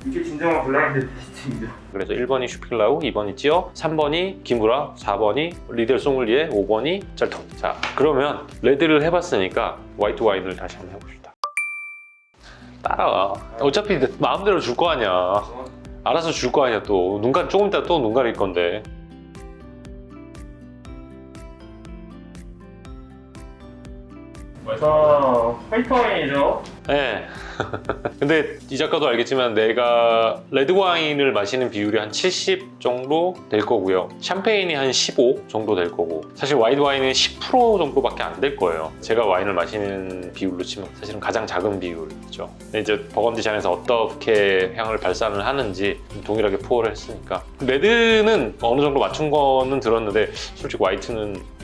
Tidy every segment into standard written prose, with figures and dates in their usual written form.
이게 진정한 블라인드 테스팅이죠. 그래서 1번이 슈필라우, 2번이 찌어, 3번이 기무라, 4번이 리델 송울리에, 5번이 짤톤. 자, 그러면 레드를 해봤으니까 화이트 와인을 다시 한번 해봅시다. 따라와. 어차피 마음대로 줄 거 아니야. 알아서 줄 거 아니야. 또 조금 이따 또 눈 가릴 건데. 그래서 화이트 와인이죠. 네. 근데 이 작가도 알겠지만 내가 레드 와인을 마시는 비율이 한 70 정도 될 거고요. 샴페인이 한 15 정도 될 거고, 사실 화이트 와인은 10% 정도밖에 안 될 거예요. 제가 와인을 마시는 비율로 치면 사실은 가장 작은 비율이죠. 근데 이제 버건디 잔에서 어떻게 향을 발산을 하는지 동일하게 포어를 했으니까 레드는 어느 정도 맞춘 거는 들었는데, 솔직히 화이트는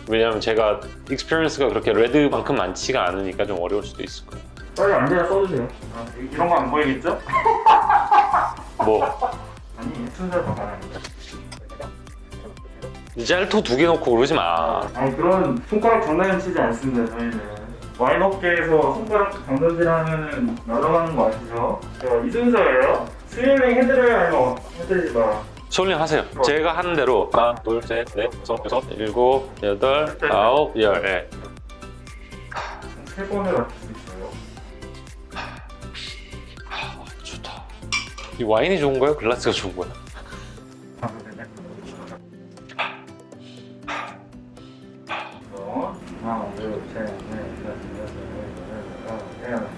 왜냐면 제가 익스피리언스가 그렇게 레드만큼 많지가 않으니까 좀 어려울 수도 있을 거예요. 빨리 앉아서 써주세요. 이런 거 안 보이겠죠? 뭐 아니, 순서를 더 가능합니다. 짤토 2개 넣고 그러지 마. 아니, 그런 손가락 장난치지 않습니다, 저희는. 와인 업계에서 손가락 장난질하면 날아가는 거 아시죠? 자, 이 순서예요. 스윙링 해드려야 아니면 해드리지 마. 솔링 하세요. 제가 하는 대로 하나, 둘, 셋, 넷, 다섯, 여섯, 일곱, 여덟, 아홉, 열. 예. 세 번을 맞출 수 있어요. 좋다. 이 와인이 좋은 거야? 글라스가 좋은 거야? 하나, 둘, 셋, 넷, 다섯, 여섯, 일곱, 여덟,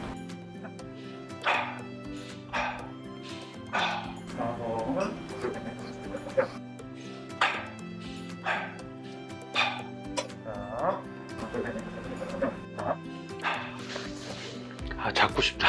아, 잡고 싶다.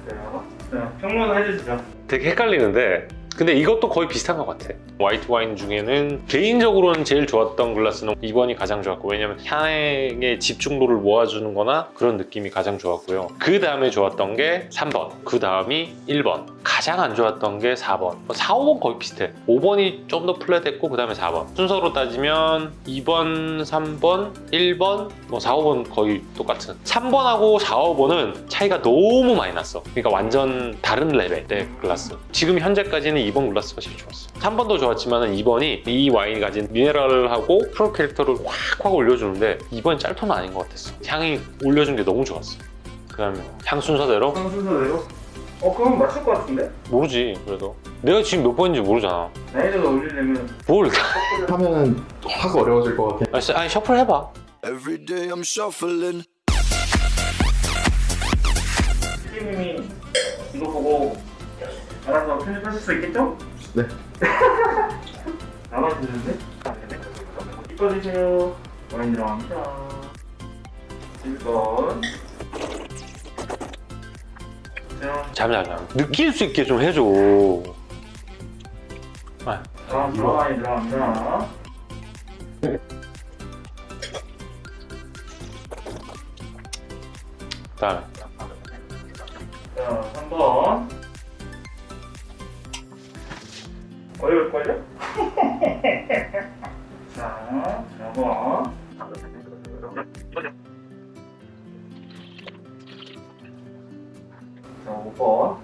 됐어요. 자, 평론 해주시죠. 되게 헷갈리는데, 근데 이것도 거의 비슷한 것 같아. 화이트 와인 중에는 개인적으로는 제일 좋았던 글라스는 2번이 가장 좋았고, 왜냐면 향의 집중도를 모아주는 거나 그런 느낌이 가장 좋았고요. 그 다음에 좋았던 게 3번, 그 다음이 1번, 가장 안 좋았던 게 4번. 4, 5번 거의 비슷해. 5번이 좀 더 플랫했고 그 다음에 4번. 순서로 따지면 2번, 3번, 1번, 4, 5번 거의 똑같은. 3번하고 4, 5번은 차이가 너무 많이 났어. 그러니까 완전 다른 레벨의 글라스. 지금 현재까지는 2번 글라스가 제일 좋았어. 3번도 좋았지만 2번이 이 와인이 가진 미네랄하고 프로 캐릭터를 확 올려주는데 2번이 짤토는 아닌 것 같았어. 향이 올려준 게 너무 좋았어. 그 다음에 향 순서대로? 순서대로? 그럼 맞출 것 같은데? 모르지. 그래도 내가 지금 몇 번인지 모르잖아. 난이도를 올리려면 뭘 하면은 확 어려워질 것 같아. 아니 셔플 해봐. Every day I'm shuffling. 피디님이 이거 보고 알아서 편집하실 수 있겠죠? 네. 남아주는데? 이뻐주세요. 와인 들어갑니다. 1번. 잠시만. 느낄 수 있게 좀 해줘. 아, 다음 와인 들어갑니다. 다음에. 자, 3번. 어려울걸요? 자, 4번. 자, 5번.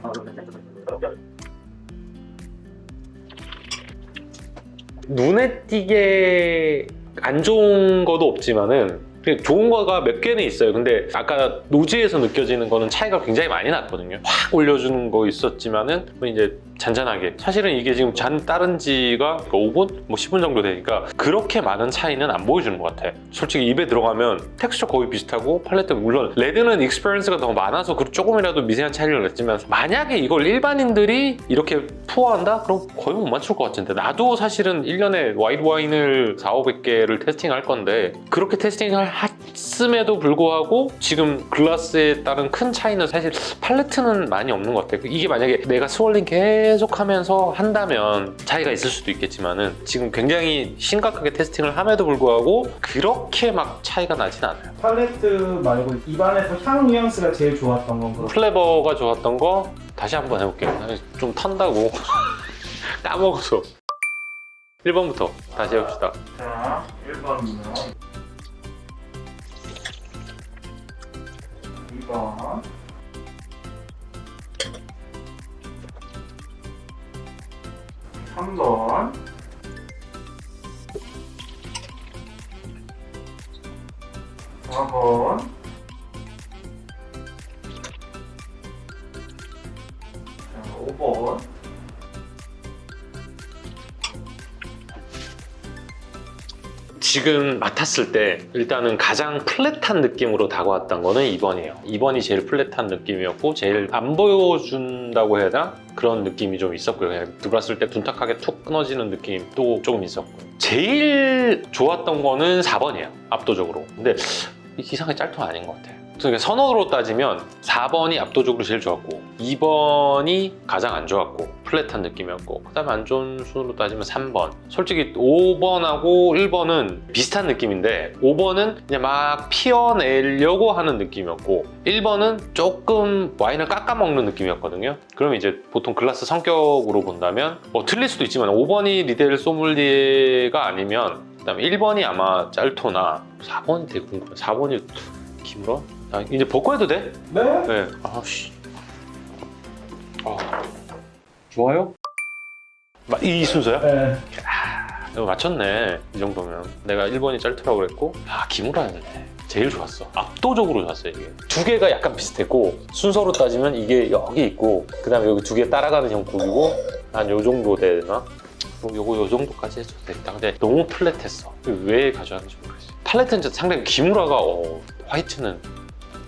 눈에 띄게 안 좋은 것도 없지만은 좋은 거가 몇 개는 있어요. 근데 아까 노즈에서 느껴지는 거는 차이가 굉장히 많이 났거든요. 확 올려주는 거 있었지만은 이제 잔잔하게. 사실은 이게 지금 잔 따른 지가 5분? 10분 정도 되니까 그렇게 많은 차이는 안 보여주는 것 같아. 솔직히 입에 들어가면 텍스처 거의 비슷하고 팔레트, 물론 레드는 익스피리언스가 더 많아서 조금이라도 미세한 차이를 냈지만 만약에 이걸 일반인들이 이렇게 푸어한다? 그럼 거의 못 맞출 것 같은데. 나도 사실은 1년에 화이트 와인을 400~500개를 테스팅할 건데 그렇게 테스팅을 했음에도 불구하고 지금 글라스에 따른 큰 차이는 사실 팔레트는 많이 없는 것 같아요. 이게 만약에 내가 스월링 계속 하면서 한다면 차이가 있을 수도 있겠지만은 지금 굉장히 심각하게 테스팅을 함에도 불구하고 그렇게 막 차이가 나진 않아요. 팔레트 말고 입안에서 향 뉘앙스가 제일 좋았던 건 플레버가 좋았던 거 다시 한번 해볼게요. 좀 탄다고 까먹어서. 1번부터 다시 해봅시다. 자, 1번입니다. 2번. 3번. 4번. 5번. 지금 맡았을 때 일단은 가장 플랫한 느낌으로 다가왔던 거는 2번이에요. 2번이 제일 플랫한 느낌이었고 제일 안 보여준다고 해야 되나? 그런 느낌이 좀 있었고요. 그냥 들어왔을 때 둔탁하게 툭 끊어지는 느낌도 조금 있었고 제일 좋았던 거는 4번이에요. 압도적으로. 근데 이상하게 짤통 아닌 것 같아요. 그러니까 선호도로 따지면 4번이 압도적으로 제일 좋았고 2번이 가장 안 좋았고 플랫한 느낌이었고 그 다음에 안 좋은 순으로 따지면 3번. 솔직히 5번하고 1번은 비슷한 느낌인데 5번은 그냥 막 피어내려고 하는 느낌이었고 1번은 조금 와인을 깎아먹는 느낌이었거든요. 그럼 이제 보통 글라스 성격으로 본다면 틀릴 수도 있지만 5번이 리델 소믈리에가 아니면 그 다음에 1번이 아마 짤토나 4번이 되게 궁금해. 4번이 김으로? 아, 이제 벗고 해도 돼? 네? 네. 아씨. 좋아요? 이 순서야? 네. 이거 맞췄네. 이 정도면. 내가 1번이 짤토라고 그랬고 기무라였네. 제일 좋았어. 압도적으로 좋았어 이게. 두 개가 약간 비슷했고 순서로 따지면 이게 여기 있고 그 다음에 여기 두 개 따라가는 형국이고 한 요 정도 되나? 요거 요 정도까지 해도 됐다. 근데 너무 플랫했어. 왜 가져왔는지 모르겠어. 팔레트는 진짜 상당히 기무라가 화이트는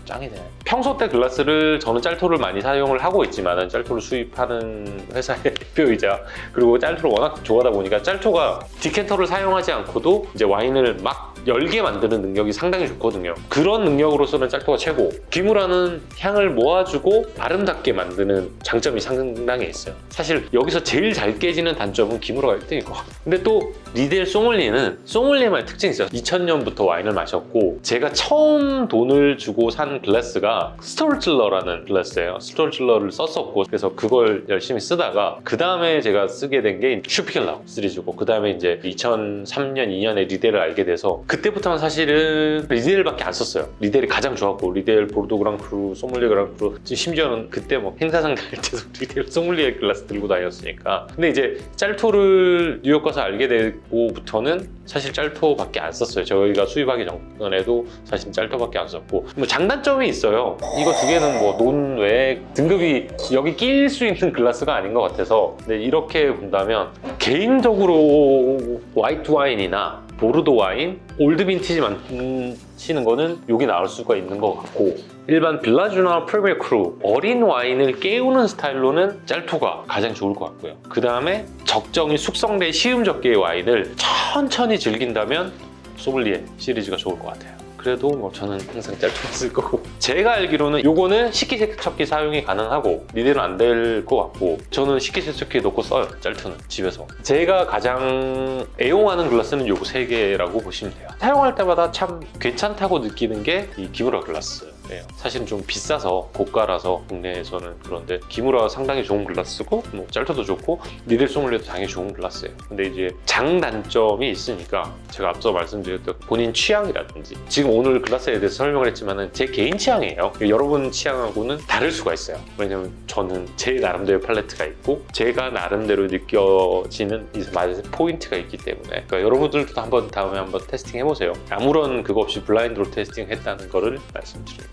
짱이네. 평소 때 글라스를 저는 짤토를 많이 사용을 하고 있지만 짤토를 수입하는 회사의 대표이자 그리고 짤토를 워낙 좋아하다 보니까 짤토가 디캔터를 사용하지 않고도 이제 와인을 막 열게 만드는 능력이 상당히 좋거든요. 그런 능력으로서는 짤토가 최고. 기무라는 향을 모아주고 아름답게 만드는 장점이 상당히 있어요. 사실 여기서 제일 잘 깨지는 단점은 기무라가 1등일 것 같아요. 근데 또 리델 소믈리에는 소믈리에만의 특징이 있어요. 2000년부터 와인을 마셨고 제가 처음 돈을 주고 산 글라스가 스톨질러라는 글라스예요. 스톨질러를 썼었고 그래서 그걸 열심히 쓰다가 그 다음에 제가 쓰게 된 게 슈피겔라우 시리즈고 그 다음에 이제 2003년, 2년에 리델을 알게 돼서 그때부터는 사실은 리델밖에 안 썼어요. 리델이 가장 좋았고 리델 보르도 그랑크루, 소믈리에 그랑크루 심지어는 그때 뭐 행사장 다닐 때도 리델 소믈리에 글라스 들고 다녔으니까 근데 이제 짤토를 뉴욕 가서 알게 되고부터는 사실 짤토밖에 안 썼어요. 저희가 수입하기 전에도 사실 짤토밖에 안 썼고 뭐 장단점이 있어요. 이거 두 개는 뭐 논외 등급이 여기 끼일 수 있는 글라스가 아닌 것 같아서 근데 이렇게 본다면 개인적으로 화이트 와인이나 보르도 와인, 올드 빈티지 만드시는 거는 여기 나올 수가 있는 것 같고 일반 빌라주나 프리미어 크루 어린 와인을 깨우는 스타일로는 짤토가 가장 좋을 것 같고요. 그 다음에 적정히 숙성된 시음 적게의 와인을 천천히 즐긴다면 소믈리에 시리즈가 좋을 것 같아요. 그래도 뭐 저는 항상 짤토만 쓸 거고 제가 알기로는 요거는 식기세척기 사용이 가능하고 리델은 안 될 것 같고 저는 식기세척기에 넣고 써요. 짤토는 집에서. 제가 가장 애용하는 글라스는 요거 3개라고 보시면 돼요. 사용할 때마다 참 괜찮다고 느끼는 게 이 기무라 글라스예요. 사실은 좀 비싸서 고가라서 국내에서는 그런데 기무라 상당히 좋은 글라스고 뭐 짤토도 좋고 리델 소믈리에도 당연히 좋은 글라스예요. 근데 이제 장단점이 있으니까 제가 앞서 말씀드렸던 본인 취향이라든지 지금 오늘 글라스에 대해서 설명을 했지만 제 개인 취향이에요. 여러분 취향하고는 다를 수가 있어요. 왜냐면 저는 제 나름대로 팔레트가 있고 제가 나름대로 느껴지는 이 맛의 포인트가 있기 때문에 그러니까 여러분들도 다음에 한번 테스팅 해보세요. 아무런 그거 없이 블라인드로 테스팅 했다는 거를 말씀드립니다.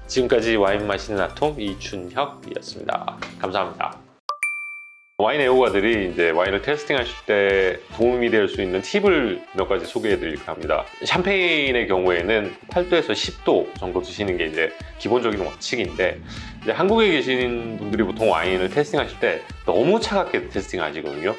지금까지 와인 마시는 아톰 이준혁이었습니다. 감사합니다. 와인 애호가들이 이제 와인을 테스팅하실 때 도움이 될 수 있는 팁을 몇 가지 소개해 드릴까 합니다. 샴페인의 경우에는 8도에서 10도 정도 드시는 게 이제 기본적인 원칙인데 이제 한국에 계신 분들이 보통 와인을 테스팅하실 때 너무 차갑게 테스팅하시거든요.